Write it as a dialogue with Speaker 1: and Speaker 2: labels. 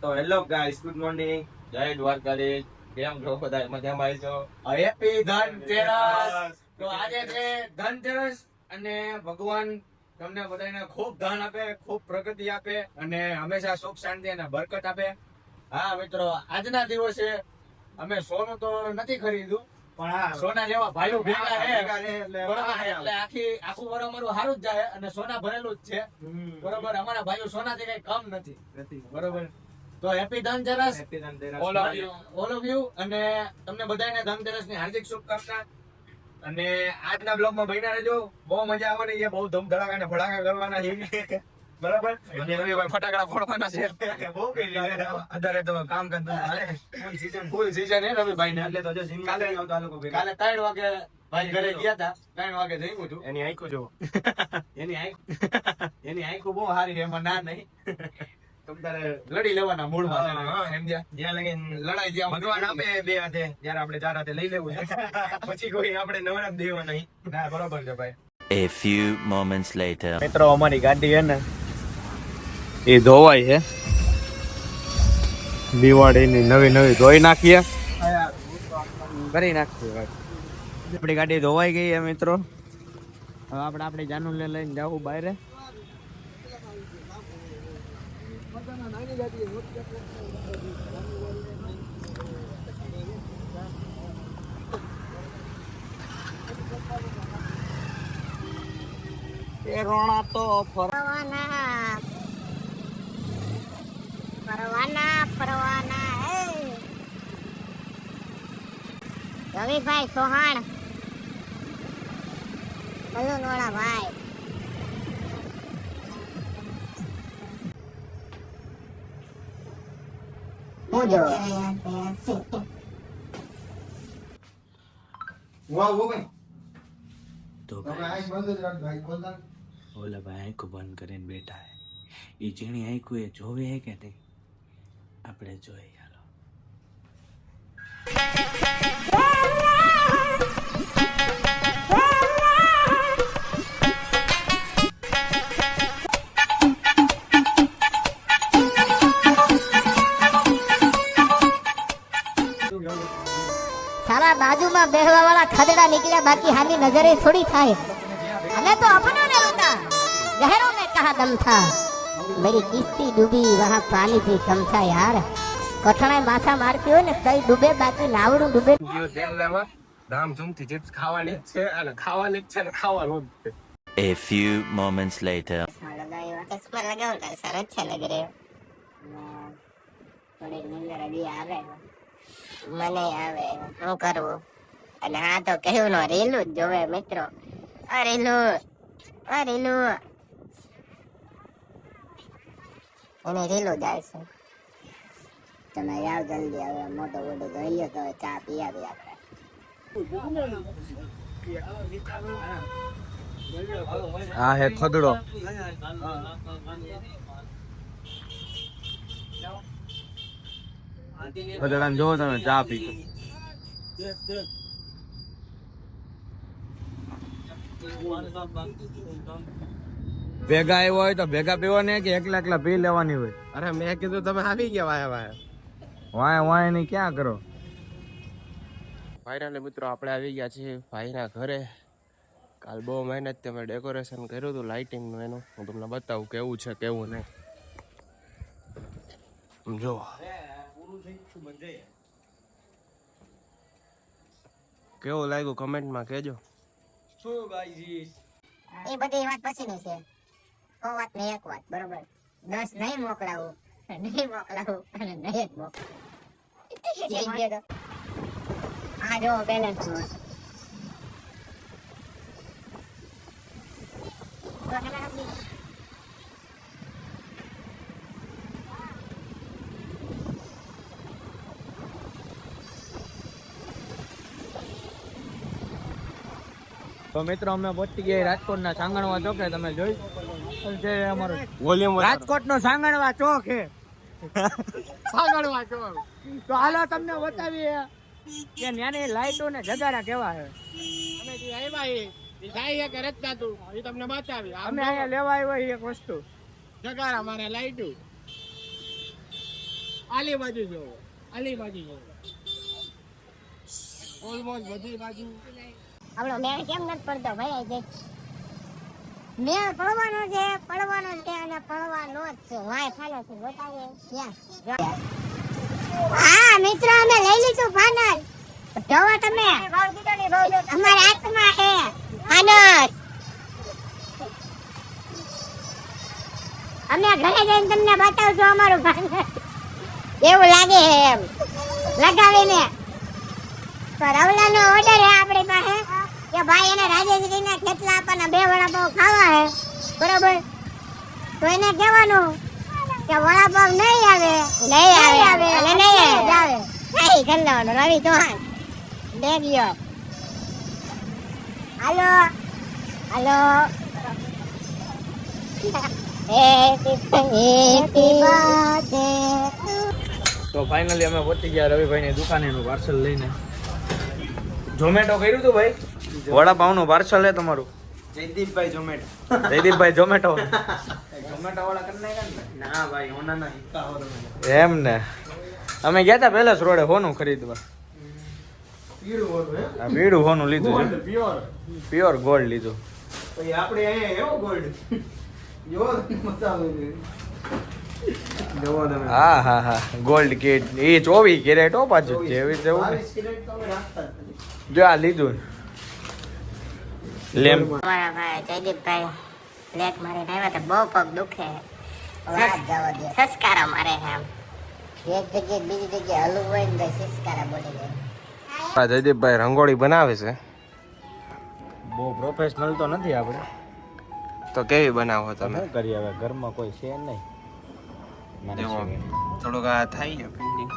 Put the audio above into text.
Speaker 1: તો hello guys, good morning, જય દ્વારકાધીશ. કેમ છો બધા? મજામાં આવીશો?
Speaker 2: હેપી ધનતેરસ. તો આજે છે ધનતેરસ અને ભગવાન તમને બધાને ખૂબ ધન આપે, ખૂબ પ્રગતિ આપે અને હંમેશા સુખ શાંતિ અને બરકત આપે. હા મિત્રો, આજના દિવસે અમે સોનું તો નથી ખરીદ્યું, પણ હા સોના જેવા ભાઈઓ ભેગા છે એટલે આખું વર અમારું સારું જ જાય અને સોના ભરેલું જ છે. બરોબર, અમારા ભાઈઓ સોનાથી કઈ કમ નથી. બરોબર, તો happy Dhanteras all of you અને તમને બધાને ધનતેરસની હાર્દિક શુભકામના. અને આજના બ્લોગમાં બન્યા રહેજો, બહુ મજા આવવાની છે, બહુ ધૂમ ધડાકા અને ભડાકા કરવાના છે. બરાબર, અને રવિભાઈ ફટાકડા ફોડવાના છે. બહુ કઈ અત્યારે તો કામ ફૂલ સીઝન હે રવિભાઈ ને. એટલે તો જો કાલે 3 વાગે ભાઈ ઘરે ગયા હતા, 3 વાગે જઈમું છું.
Speaker 1: એની આંખો જો
Speaker 2: એની આંખો બહુ સારી છે, એમાં ના નહીં. તમારે લડી લેવાના મૂળમાં છે ને, સમજ્યા?
Speaker 1: જ્યાં લગી
Speaker 2: લડાઈ જ્યાં
Speaker 1: ભગવાન આપે બે હાથે, જ્યારે આપણે ચાર હાથે લઈ લેવું છે. પછી કોઈ આપણે નવરાત દેવા નહીં.
Speaker 2: ના, બરોબર છે ભાઈ.
Speaker 3: A few moments later.
Speaker 1: મિત્રો, અમારી ગાડી છે ને એ ધોવાય છે. દિવાળીની નવી ધોઈ નાખીએ, કરી નાખીએ. આપણી ગાડી ધોવાઈ ગઈ છે મિત્રો. હવે આપણે આપણી જાનુને લઈને જવું બહાર. એ રોણા તો
Speaker 4: પરવાના રવિભાઈ સોહાણ બલુનવાળા ભાઈ. હું જો
Speaker 3: તો ઓલા ભાઈ આંખો બંધ કરીને બેઠા હે. એ જેની આંખો એ જોવે હે કે નહીં, આપણે જોઈએ. ચાલો,
Speaker 4: સાલા બાજુમાં બેહવા વાળા ખદડા નીકળ્યા, બાકી હાની નજરે થોડી થાય. हमें तो अपनों ने लूटा, गहरों में कहा दम था, मेरी किस्ती डूबी वहाँ पानी भी कम था यार. कठणे माथा मारती હોય ને કઈ ડૂબે, બાકી નાવડું ડૂબે.
Speaker 1: ધામધૂમથી ચિપ્સ ખાવાની જ છે અને ખાવાની જ છે ને ખાવાનું જ છે.
Speaker 3: A few moments later.
Speaker 4: ચશ્મા લગાવો તો સરસ છે લગ રહ્યો. થોડી નીંદર હજી આવે, મને આવે, શું કરવું. અને આ તો કહ્યું નો રેલું જ જોવે મિત્રો. રેલું એને રેલું જાય છે. તમે જાઓ જલ્દી, હવે મોટો મોટો ગયો તો ચા પી આવી આપણે.
Speaker 1: આ હે ખદડો. ખદડાને જોવો તમે, ચા પી. ભેગા આવ્યો હોય તો ભેગા પીવાની કે એકલા એકલા પી લેવાની હોય? અરે મેં કીધું તમે આવી ગયા વાય ની ક્યાં કરો. ફાઇનલી મિત્રો, આપણે આવી ગયા છીએ ભાઈના ઘરે. કાલ બહુ મહેનત થી અમે ડેકોરેશન કર્યું હતું લાઇટિંગનું. એનું હું તમને બતાવું કેવું છે કેવું નહીં. જો કેવું લાગ્યું કમેન્ટમાં કહેજો.
Speaker 4: એ બધી વાત પછીની છે. 100 વાત ને 1 વાત, બરોબર. 10 નહીં મોકલાવું અને નહીં જ મોકલાવું. આ જો બેલેન્સ
Speaker 1: તો મિત્રો, અમે પહોંચી ગયા રાજકોટના સાંગણવા ચોકે. તમે જોઈ છે અમારો વોલ્યુમ. રાજકોટનો સાંગણવા ચોક છે. સાંગણવા ચોક. તો હાલો તમને બતાવીએ કે ત્યાંની લાઈટો ને જગારા કેવા છે. અમે જે આવ્યા કે રચતા તું એ તમને બતાવી. અમે અહીંયા લેવા આવ્યા એક વસ્તુ, જગારા મારે લાઈટો. આલી બાજુ જોવો, આલી બાજુ જોવો. ઓલમોસ્ટ બધી બાજુ.
Speaker 4: આપણો મેળ કેમ નથી પડતો ભાઈ? જે મેળ પડવાનો છે, પડવાનો છે અને પડવાનો જ છે. વાય ફાલે છે બતાવે ક્યાં? હા મિત્રો, અમે લઈ લીધું ફાનસ. જોવો તમે, અમારા હાથમાં છે ફાનસ. અમે ઘરે જઈને તમને બતાવજો અમારું ફાનસ એવું લાગે છે એમ લગાવીને. તો રવલાનો ઓર્ડર છે આપણી પાસે કે ભાઈ એને રાજેશ્રીને કેટલા આપવાના 2 વડાપાવ ખાવા હે, બરોબર? તો એને કહેવાનું કે વડાપાવ નહીં આવે અને નહીં આવે. કઈ કરી લેવાનું રવિ ચૌહાણ દે ગયો. હાલો હાલો.
Speaker 1: તો ફાઇનલી અમે પહોંચી ગયા રવિભાઈની દુકાને નું પાર્સલ લઈને. ઝોમેટો કર્યું હતું ભાઈ? વડાપાવનું પાર્સલ હે તમારું?
Speaker 2: જયદીપભાઈ ઝોમેટો.
Speaker 1: જયદીપભાઈ ઝોમેટો.
Speaker 2: ઝોમેટો વાળા કરી નાખ્યા ને? ના ભાઈ, હોના ના હિક્કા હો તમે.
Speaker 1: એમ ને, અમે ગયા હતા પેલેસ રોડે હોનું ખરીદવા.
Speaker 2: પીળું હોતું હે?
Speaker 1: આ પીળું હોનું લીધું છે,
Speaker 2: પ્યોર.
Speaker 1: પ્યોર ગોલ્ડ લીધું.
Speaker 2: પછી આપણે અહીંયા એવો ગોલ્ડ જો મજા આવે. જોવો તમે.
Speaker 1: હા હા હા, ગોલ્ડ કિટ એ 24 કેરેટ હો પાછું, જેવી તેવું
Speaker 2: 22 કેરેટ તો અમે રાખતા જ નથી.
Speaker 1: જો આ લીધું લેમ્પ.
Speaker 4: અમારા ભાઈ જયદીપભાઈ લેક મારીને આવ્યા હતા. બહુ પગ દુખે, સસકારા મારે છે આમ. એક જગ્યાએ બીજી જગ્યાએ હલવું હોય ને તો સસકારા બોલી જાય.
Speaker 5: જયદીપભાઈ રંગોળી બનાવે છે,
Speaker 1: બહુ પ્રોફેશનલ તો નથી આપણે.
Speaker 5: તો કેવી બનાવો તમે?
Speaker 1: શું કરીએ હવે, ઘરમાં કોઈ છે નહીં. મને
Speaker 5: જેવો
Speaker 1: શું કે.
Speaker 5: થોડુંક આ થાય છે પેઇન્ટિંગ.